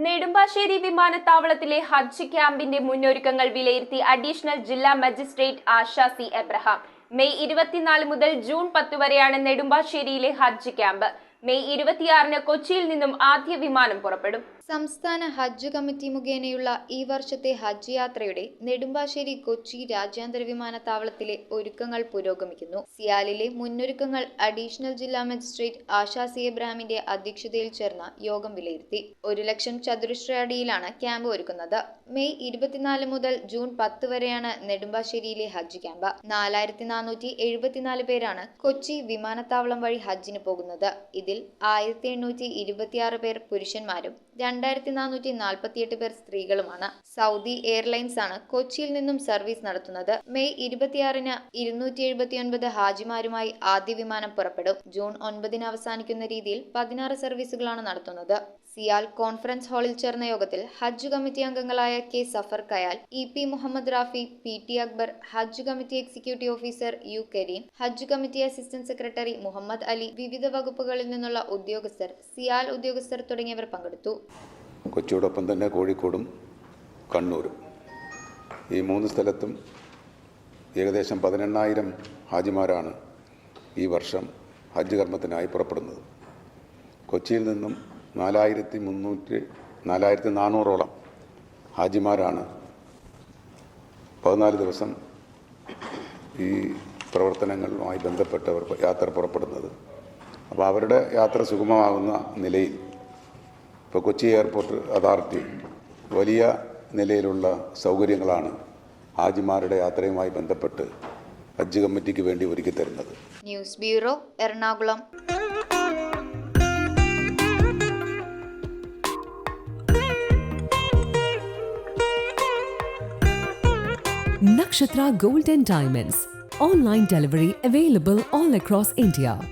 നെടുമ്പാശ്ശേരി വിമാനത്താവളത്തിലെ ഹജ്ജ് ക്യാമ്പിന്റെ മുന്നൊരുക്കങ്ങൾ വിലയിരുത്തി അഡീഷണൽ ജില്ലാ മജിസ്ട്രേറ്റ് ആശ സി എബ്രഹാം. മെയ് 24 മുതൽ ജൂൺ 10 വരെയാണ് നെടുമ്പാശ്ശേരിയിലെ ഹജ്ജ് ക്യാമ്പ്. മെയ് 26 കൊച്ചിയിൽ നിന്നും ആദ്യ വിമാനം പുറപ്പെടും. സംസ്ഥാന ഹജ്ജ് കമ്മിറ്റി മുഖേനയുള്ള ഈ വർഷത്തെ ഹജ്ജ് യാത്രയുടെ നെടുമ്പാശ്ശേരി കൊച്ചി രാജ്യാന്തര വിമാനത്താവളത്തിലെ ഒരുക്കങ്ങൾ പുരോഗമിക്കുന്നു. സിയാലിലെ മുന്നൊരുക്കങ്ങൾ അഡീഷണൽ ജില്ലാ മജിസ്ട്രേറ്റ് ആശ സി എബ്രഹാമിന്റെ അധ്യക്ഷതയിൽ ചേർന്ന യോഗം വിലയിരുത്തി. 1,00,000 ചതുരശ്ര അടിയിലാണ് ക്യാമ്പ് ഒരുക്കുന്നത്. മെയ് 24 മുതൽ ജൂൺ 10 വരെയാണ് നെടുമ്പാശ്ശേരിയിലെ ഹജ്ജ് ക്യാമ്പ്. 4,474 പേരാണ് കൊച്ചി വിമാനത്താവളം വഴി ഹജ്ജിന് പോകുന്നത്. ഇതിൽ 1,826 പേർ പുരുഷന്മാരും 2,448 പേർ സ്ത്രീകളുമാണ്. സൗദി എയർലൈൻസ് ആണ് കൊച്ചിയിൽ നിന്നും സർവീസ് നടത്തുന്നത്. മെയ് 26-ന് 279 ഹാജിമാരുമായി ആദ്യ വിമാനം പുറപ്പെടും. ജൂൺ 9-ന് അവസാനിക്കുന്ന രീതിയിൽ 16 സർവീസുകളാണ് നടത്തുന്നത്. സിയാൽ കോൺഫറൻസ് ഹാളിൽ ചേർന്ന യോഗത്തിൽ ഹജ്ജ് കമ്മിറ്റി അംഗങ്ങളായ K Safar Kayal, EP Muhammad Rafi, PT Akbar, ഹജ്ജ് committee executive officer U Kareem, ഹജ്ജ് committee assistant secretary Muhammad Ali, വിവിധ വകുപ്പുകളിൽ നിന്നുള്ള ഉദ്യോഗസ്ഥർ, സിയാൽ ഉദ്യോഗസ്ഥർ തുടങ്ങിയവർ പങ്കെടുത്തു. കൊച്ചിയോടൊപ്പം തന്നെ കോഴിക്കോടും കണ്ണൂരും ഈ 3 സ്ഥലത്തും ഏകദേശം 18,000 ഹാജിമാരാണ് ഈ വർഷം ഹജ്ജ് കർമ്മത്തിനായി പുറപ്പെടുന്നത്. കൊച്ചിയിൽ നിന്നും 4,400-ഓളം ഹാജിമാരാണ് 14 ദിവസം ഈ പ്രവർത്തനങ്ങളുമായി ബന്ധപ്പെട്ടവർ യാത്ര പുറപ്പെടുന്നത്. അപ്പോൾ അവരുടെ യാത്ര സുഗമമാകുന്ന നിലയിൽ ഇപ്പോൾ കൊച്ചി എയർപോർട്ട് അതോറിറ്റി വലിയ നിലയിലുള്ള സൗകര്യങ്ങളാണ് ഹാജിമാരുടെ യാത്രയുമായി ബന്ധപ്പെട്ട് ഹജ്ജ് കമ്മിറ്റിക്ക് വേണ്ടി ഒരുക്കി തരുന്നത്. News bureau, Ernakulam. Nakshatra Gold and Diamonds. Online delivery available all across India.